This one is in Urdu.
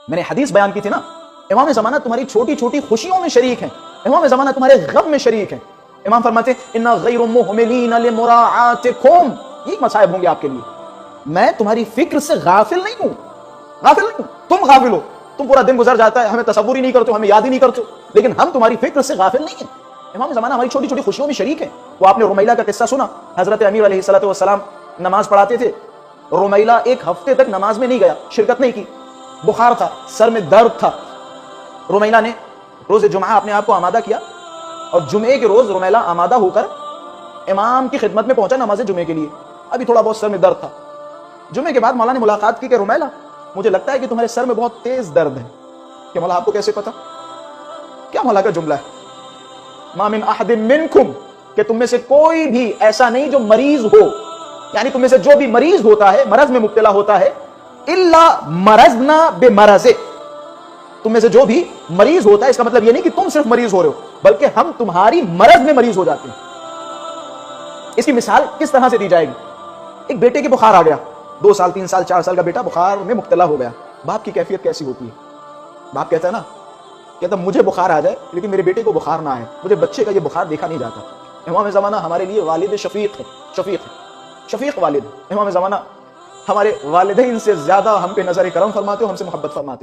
میں نے حدیث بیان کی تھی نا، امام زمانہ تمہاری چھوٹی چھوٹی خوشیوں میں شریک ہیں، امام زمانہ تمہارے غم میں شریک ہیں۔ امام فرماتے ہیں انا غیر مہملین لمراعاتکم، یہ مصائب ہوں گے آپ کے لیے، میں تمہاری فکر سے غافل نہیں ہوں، غافل نہیں ہوں، تم غافل ہو، تم پورا دن گزر جاتا ہے، ہمیں تصور ہی نہیں کرتے، ہمیں یاد ہی نہیں کرتے، لیکن ہم تمہاری فکر سے غافل نہیں ہیں۔ امام زمانہ ہماری چھوٹی چھوٹی خوشیوں میں شریک ہے۔ وہ آپ نے رمیلہ کا قصہ سنا، حضرت امیر علیہ السلام نماز پڑھاتے تھے، رمیلہ ایک ہفتے تک نماز میں نہیں گیا، شرکت نہیں کی، بخار تھا، سر میں درد تھا۔ رمیلہ نے روز جمعہ اپنے آپ کو آمادہ کیا، اور جمعے کے روز رمیلہ آمادہ ہو کر امام کی خدمت میں پہنچا نماز جمعے کے لیے، ابھی تھوڑا بہت سر میں درد تھا۔ جمعے کے بعد مولا نے ملاقات کی کہ رمیلہ مجھے لگتا ہے کہ تمہارے سر میں بہت تیز درد ہے۔ کہ مولا آپ کو کیسے پتا؟ کیا مولا کا جملہ ہے، ما من احد منکم، کہ تم میں سے کوئی بھی ایسا نہیں جو مریض ہو، یعنی تم میں سے جو بھی مریض ہوتا ہے، مرض میں مبتلا ہوتا ہے، الا مرضنا بمرض، تم میں سے جو بھی مریض ہوتا ہے، اس کا مطلب یہ نہیں کہ تم صرف مریض ہو رہے ہو، بلکہ ہم تمہاری مرض میں مریض ہو جاتے ہیں۔ اس کی مثال کس طرح سے دی جائے گی؟ ایک بیٹے کے بخار آ گیا، 2 سال 3 سال 4 سال کا بیٹا بخار میں مبتلا ہو گیا، باپ کی کیفیت کیسی ہوتی ہے؟ باپ کہتا ہے نا، کہتا مجھے بخار آ جائے لیکن میرے بیٹے کو بخار نہ آئے، مجھے بچے کا یہ بخار دیکھا نہیں جاتا۔ امام زمانہ ہمارے لیے والد شفیق ہے، شفیق والد۔ امام زمانہ ہمارے والدین سے زیادہ ہم پہ نظر کرم فرماتے ہو، ہم سے محبت فرماتے۔